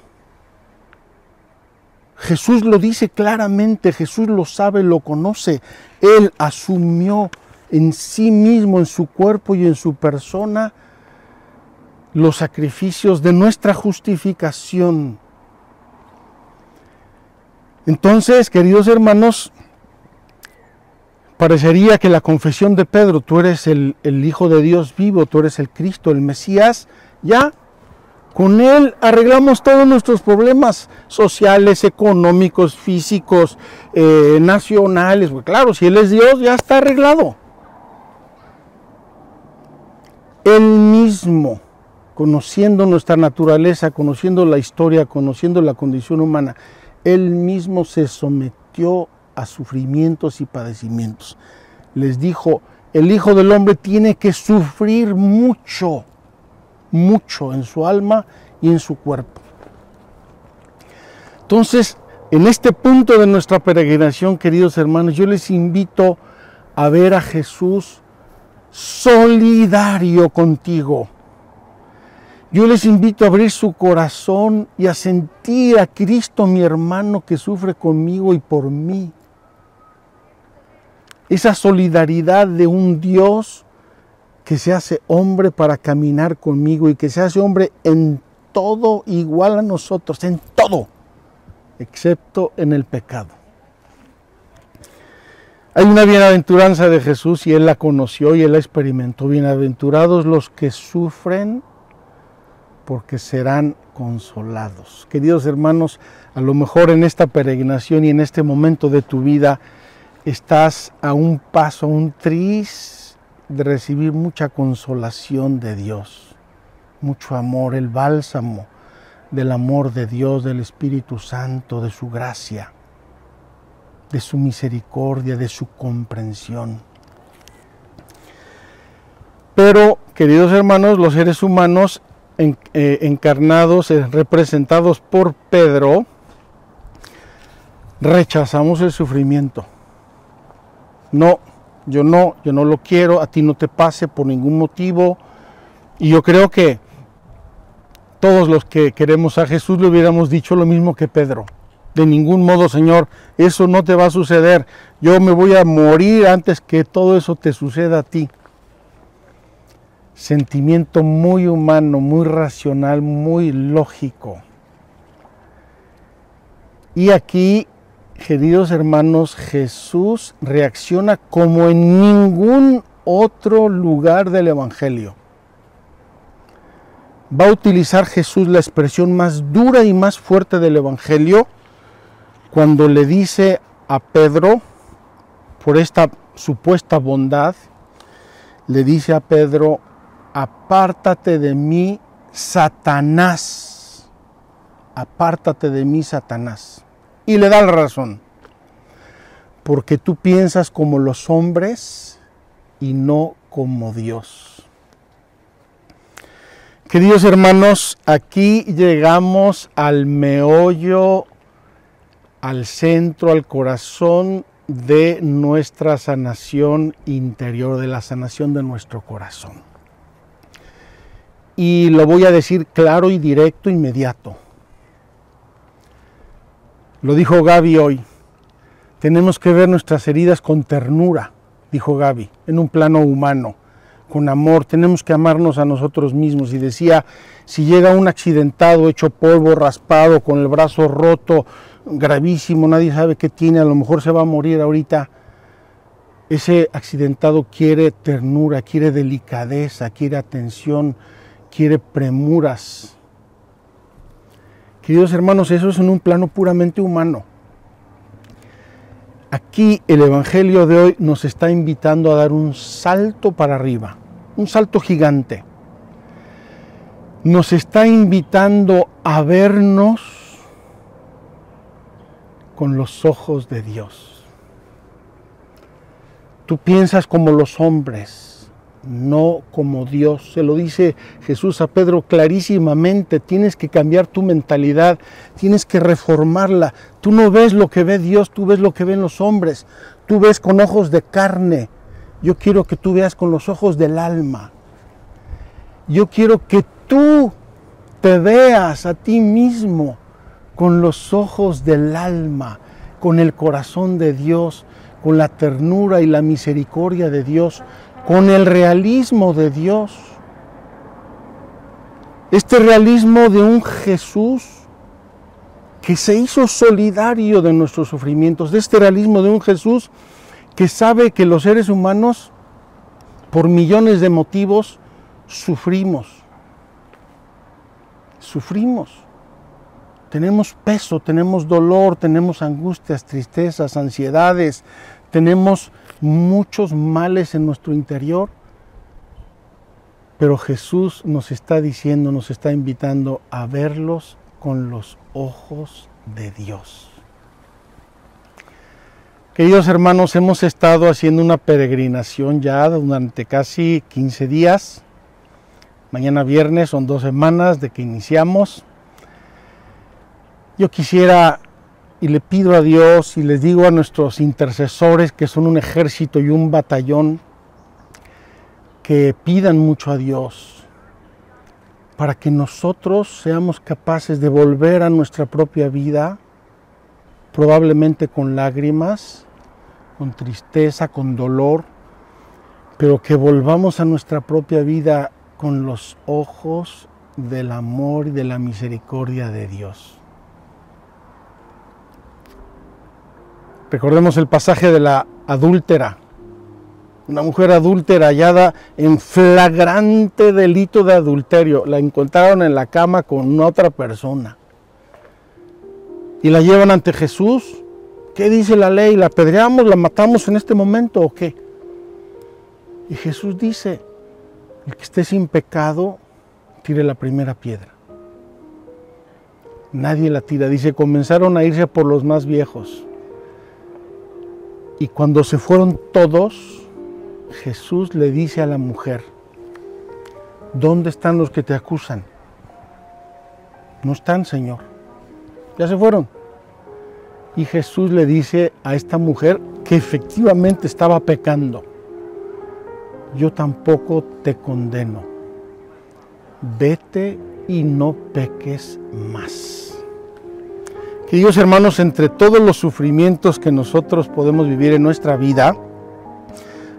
Jesús lo dice claramente, Jesús lo sabe, lo conoce. Él asumió en sí mismo, en su cuerpo y en su persona, los sacrificios de nuestra justificación. Entonces, queridos hermanos, parecería que la confesión de Pedro, tú eres el Hijo de Dios vivo, tú eres el Cristo, el Mesías, ya, con Él arreglamos todos nuestros problemas sociales, económicos, físicos, nacionales. Pues claro, si Él es Dios, ya está arreglado. Él mismo, conociendo nuestra naturaleza, conociendo la historia, conociendo la condición humana, Él mismo se sometió a sufrimientos y padecimientos. Les dijo, el Hijo del Hombre tiene que sufrir mucho, mucho en su alma y en su cuerpo. Entonces, en este punto de nuestra peregrinación, queridos hermanos, yo les invito a ver a Jesús solidario contigo. Yo les invito a abrir su corazón y a sentir a Cristo, mi hermano, que sufre conmigo y por mí. Esa solidaridad de un Dios que se hace hombre para caminar conmigo y que se hace hombre en todo igual a nosotros, en todo, excepto en el pecado. Hay una bienaventuranza de Jesús y Él la conoció y Él la experimentó. Bienaventurados los que sufren, porque serán consolados. Queridos hermanos, a lo mejor en esta peregrinación y en este momento de tu vida estás a un paso, a un tris de recibir mucha consolación de Dios, mucho amor, el bálsamo del amor de Dios, del Espíritu Santo, de su gracia, de su misericordia, de su comprensión. Pero, queridos hermanos, los seres humanos encarnados, representados por Pedro, rechazamos el sufrimiento. No, yo no lo quiero, a ti no te pase por ningún motivo. Y yo creo que todos los que queremos a Jesús le hubiéramos dicho lo mismo que Pedro. De ningún modo, Señor, eso no te va a suceder. Yo me voy a morir antes que todo eso te suceda a ti. sentimiento muy humano, muy racional, muy lógico. Y aquí, queridos hermanos, Jesús reacciona como en ningún otro lugar del Evangelio. Va a utilizar Jesús la expresión más dura y más fuerte del Evangelio cuando le dice a Pedro, por esta supuesta bondad, le dice a Pedro: apártate de mí, Satanás. Apártate de mí, Satanás. Y le da la razón. Porque tú piensas como los hombres y no como Dios. Queridos hermanos, aquí llegamos al meollo, al centro, al corazón de nuestra sanación interior, de la sanación de nuestro corazón. Y lo voy a decir claro y directo, inmediato. Lo dijo Gaby hoy. Tenemos que ver nuestras heridas con ternura, dijo Gaby, en un plano humano, con amor. Tenemos que amarnos a nosotros mismos. Y decía, si llega un accidentado, hecho polvo, raspado, con el brazo roto, gravísimo, nadie sabe qué tiene, a lo mejor se va a morir ahorita. Ese accidentado quiere ternura, quiere delicadeza, quiere atención, quiere premuras. Queridos hermanos, eso es en un plano puramente humano. Aquí el Evangelio de hoy nos está invitando a dar un salto para arriba, un salto gigante. Nos está invitando a vernos con los ojos de Dios. Tú piensas como los hombres, no como Dios. Se lo dice Jesús a Pedro clarísimamente. Tienes que cambiar tu mentalidad, tienes que reformarla. Tú no ves lo que ve Dios, tú ves lo que ven los hombres. Tú ves con ojos de carne. Yo quiero que tú veas con los ojos del alma. Yo quiero que tú te veas a ti mismo con los ojos del alma, con el corazón de Dios, con la ternura y la misericordia de Dios, con el realismo de Dios. Este realismo de un Jesús que se hizo solidario de nuestros sufrimientos, de este realismo de un Jesús que sabe que los seres humanos, por millones de motivos, sufrimos. Tenemos peso, tenemos dolor, tenemos angustias, tristezas, ansiedades, tenemos muchos males en nuestro interior. Pero Jesús nos está diciendo, nos está invitando a verlos con los ojos de Dios. Queridos hermanos, hemos estado haciendo una peregrinación ya durante casi 15 días. Mañana viernes son 2 semanas de que iniciamos. Yo quisiera y le pido a Dios y les digo a nuestros intercesores, que son un ejército y un batallón, que pidan mucho a Dios para que nosotros seamos capaces de volver a nuestra propia vida, probablemente con lágrimas, con tristeza, con dolor, pero que volvamos a nuestra propia vida con los ojos del amor y de la misericordia de Dios. Recordemos el pasaje de la adúltera, una mujer adúltera hallada en flagrante delito de adulterio. La encontraron en la cama con otra persona y la llevan ante Jesús. ¿Qué dice la ley? ¿La apedreamos, la matamos en este momento o qué? Y Jesús dice, el que esté sin pecado, tire la primera piedra. Nadie la tira. Dice, comenzaron a irse por los más viejos. Y cuando se fueron todos, Jesús le dice a la mujer, ¿dónde están los que te acusan? No están, Señor. Ya se fueron. Y Jesús le dice a esta mujer que efectivamente estaba pecando, yo tampoco te condeno. Vete y no peques más. Queridos hermanos, entre todos los sufrimientos que nosotros podemos vivir en nuestra vida,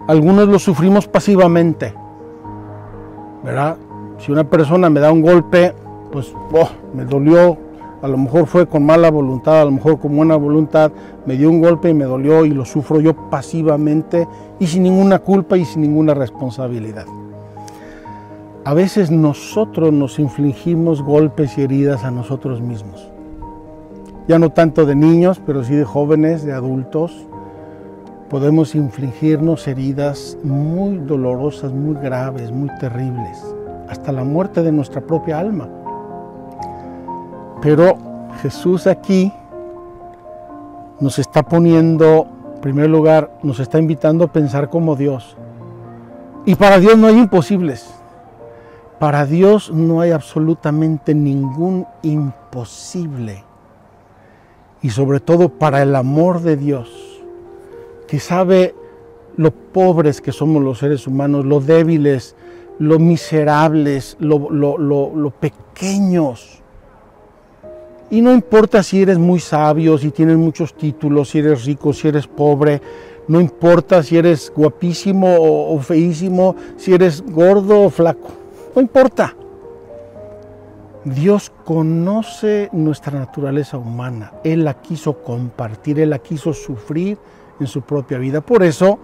algunos los sufrimos pasivamente. ¿verdad? Si una persona me da un golpe, pues me dolió, a lo mejor fue con mala voluntad, a lo mejor con buena voluntad, me dio un golpe y me dolió y lo sufro yo pasivamente y sin ninguna culpa y sin ninguna responsabilidad. A veces nosotros nos infligimos golpes y heridas a nosotros mismos. Ya no tanto de niños, pero sí de jóvenes, de adultos. Podemos infligirnos heridas muy dolorosas, muy graves, muy terribles, hasta la muerte de nuestra propia alma. Pero Jesús aquí nos está poniendo, en primer lugar, nos está invitando a pensar como Dios. Y para Dios no hay imposibles. Para Dios no hay absolutamente ningún imposible. Y sobre todo para el amor de Dios, que sabe lo pobres que somos los seres humanos, lo débiles, lo miserables, lo pequeños. Y no importa si eres muy sabio, si tienes muchos títulos, si eres rico, si eres pobre, no importa si eres guapísimo o feísimo, si eres gordo o flaco, no importa. Dios conoce nuestra naturaleza humana, Él la quiso compartir, Él la quiso sufrir en su propia vida. Por eso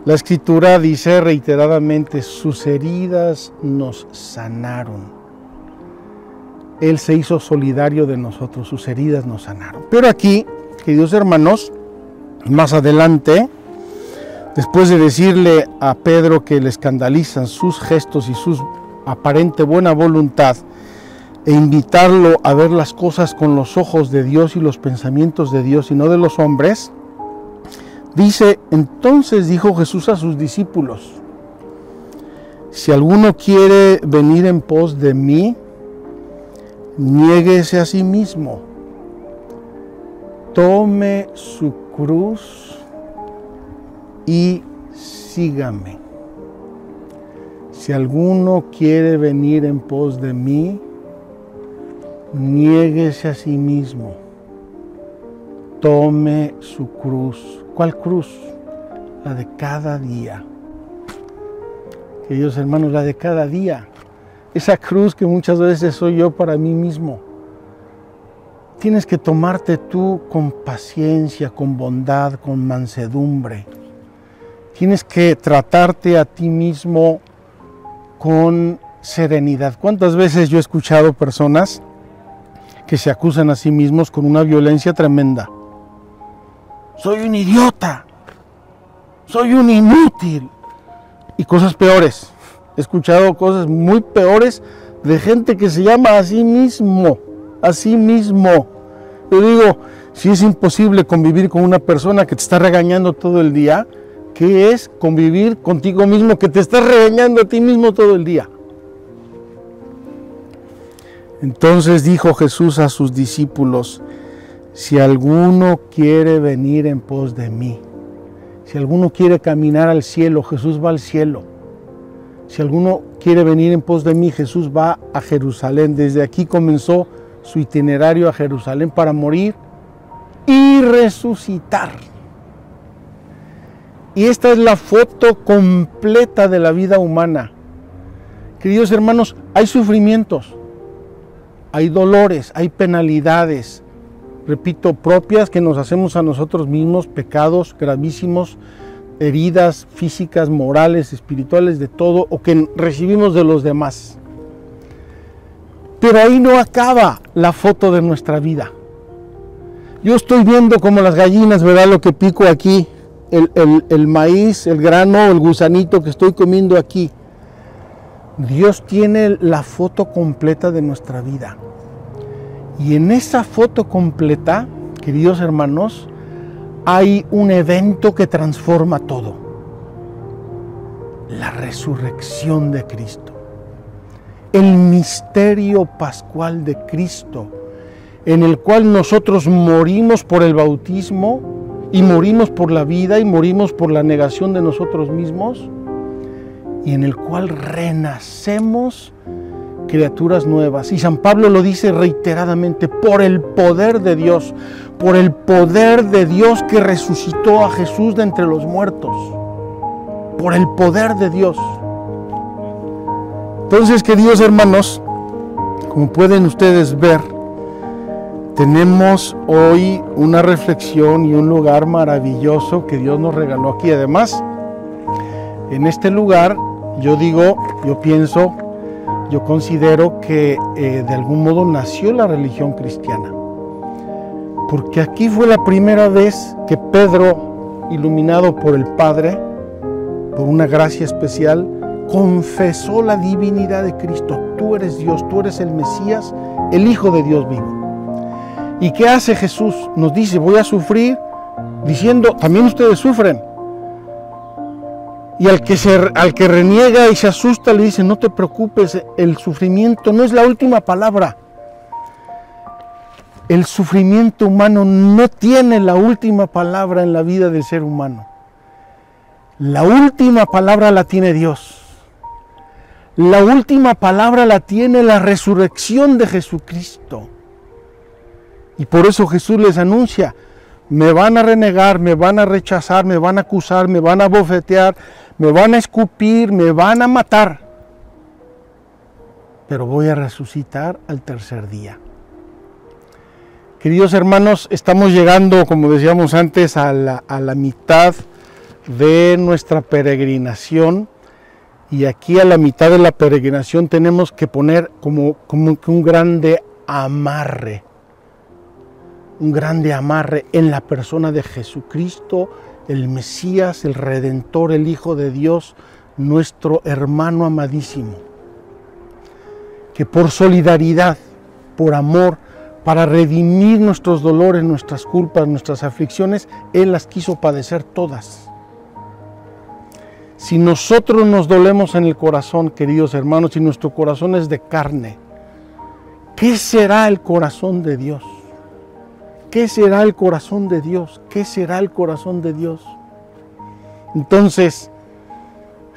la Escritura dice reiteradamente, sus heridas nos sanaron. Él se hizo solidario de nosotros, sus heridas nos sanaron. Pero aquí, queridos hermanos, más adelante, después de decirle a Pedro que le escandalizan sus gestos y su aparente buena voluntad, e invitarlo a ver las cosas con los ojos de Dios y los pensamientos de Dios y no de los hombres, dice, entonces dijo Jesús a sus discípulos, si alguno quiere venir en pos de mí, niéguese a sí mismo, tome su cruz y sígame. Si alguno quiere venir en pos de mí, niéguese a sí mismo, tome su cruz. ¿Cuál cruz? La de cada día. Queridos hermanos, la de cada día. Esa cruz que muchas veces soy yo para mí mismo. Tienes que tomarte tú con paciencia, con bondad, con mansedumbre. Tienes que tratarte a ti mismo con serenidad. ¿Cuántas veces yo he escuchado personas que se acusan a sí mismos con una violencia tremenda? Soy un idiota, soy un inútil, y cosas peores. He escuchado cosas muy peores de gente que se llama a sí mismo, a sí mismo. Yo digo, si es imposible convivir con una persona que te está regañando todo el día, ¿qué es convivir contigo mismo que te está regañando a ti mismo todo el día? Entonces dijo Jesús a sus discípulos, si alguno quiere venir en pos de mí, si alguno quiere caminar al cielo, Jesús va al cielo. Si alguno quiere venir en pos de mí, Jesús va a Jerusalén. Desde aquí comenzó su itinerario a Jerusalén para morir y resucitar. Y esta es la foto completa de la vida humana. Queridos hermanos, hay sufrimientos, hay dolores, hay penalidades, repito, propias que nos hacemos a nosotros mismos, pecados gravísimos, heridas físicas, morales, espirituales, de todo, o que recibimos de los demás. Pero ahí no acaba la foto de nuestra vida. Yo estoy viendo como las gallinas, ¿verdad? Lo que pico aquí, el maíz, el grano, el gusanito que estoy comiendo aquí. Dios tiene la foto completa de nuestra vida. Y en esa foto completa, queridos hermanos, hay un evento que transforma todo. La resurrección de Cristo. El misterio pascual de Cristo, en el cual nosotros morimos por el bautismo y morimos por la vida y morimos por la negación de nosotros mismos, y en el cual renacemos criaturas nuevas. Y San Pablo lo dice reiteradamente, por el poder de Dios que resucitó a Jesús de entre los muertos, por el poder de Dios. Entonces, queridos hermanos, como pueden ustedes ver, tenemos hoy una reflexión y un lugar maravilloso que Dios nos regaló aquí. Además, en este lugar, yo pienso, yo considero que de algún modo nació la religión cristiana. Porque aquí fue la primera vez que Pedro, iluminado por el Padre, por una gracia especial, confesó la divinidad de Cristo. Tú eres Dios, tú eres el Mesías, el Hijo de Dios vivo. ¿Y qué hace Jesús? Nos dice, voy a sufrir, diciendo, también ustedes sufren. Y al que reniega y se asusta le dice, no te preocupes, el sufrimiento no es la última palabra. El sufrimiento humano no tiene la última palabra en la vida del ser humano. La última palabra la tiene Dios. La última palabra la tiene la resurrección de Jesucristo. Y por eso Jesús les anuncia, me van a renegar, me van a rechazar, me van a acusar, me van a bofetear, me van a escupir, me van a matar. Pero voy a resucitar al tercer día. Queridos hermanos, estamos llegando, como decíamos antes, a la mitad de nuestra peregrinación. Y aquí a la mitad de la peregrinación tenemos que poner como que un grande amarre en la persona de Jesucristo, el Mesías, el Redentor, el Hijo de Dios, nuestro hermano amadísimo, que por solidaridad, por amor, para redimir nuestros dolores, nuestras culpas, nuestras aflicciones, Él las quiso padecer todas. Si nosotros nos dolemos en el corazón, queridos hermanos, si nuestro corazón es de carne, ¿qué será el corazón de Dios? ¿Qué será el corazón de Dios? ¿Qué será el corazón de Dios? Entonces,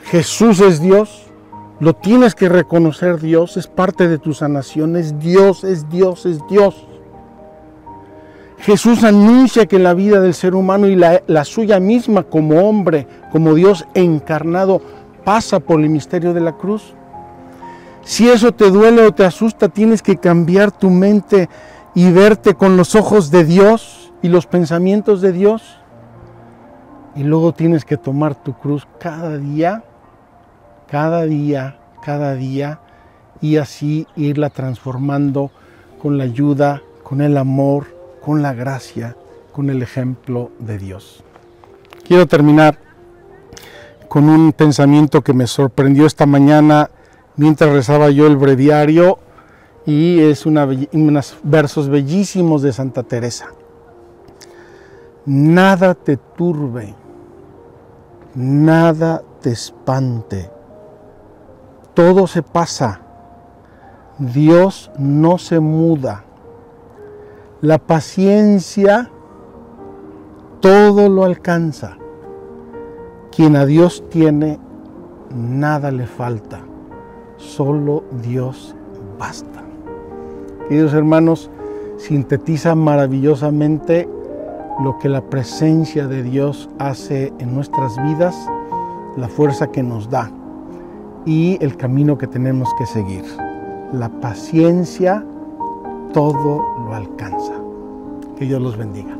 Jesús es Dios, lo tienes que reconocer Dios, es parte de tu sanación, es Dios, es Dios, es Dios. Jesús anuncia que la vida del ser humano y la suya misma como hombre, como Dios encarnado, pasa por el misterio de la cruz. Si eso te duele o te asusta, tienes que cambiar tu mente y verte con los ojos de Dios y los pensamientos de Dios. Y luego tienes que tomar tu cruz cada día, y así irla transformando con la ayuda, con el amor, con la gracia, con el ejemplo de Dios. Quiero terminar con un pensamiento que me sorprendió esta mañana mientras rezaba yo el breviario, y es unos versos bellísimos de Santa Teresa. Nada te turbe, nada te espante, todo se pasa, Dios no se muda, la paciencia todo lo alcanza, quien a Dios tiene, nada le falta, solo Dios basta. Queridos hermanos, sintetiza maravillosamente lo que la presencia de Dios hace en nuestras vidas, la fuerza que nos da y el camino que tenemos que seguir. La paciencia todo lo alcanza. Que Dios los bendiga.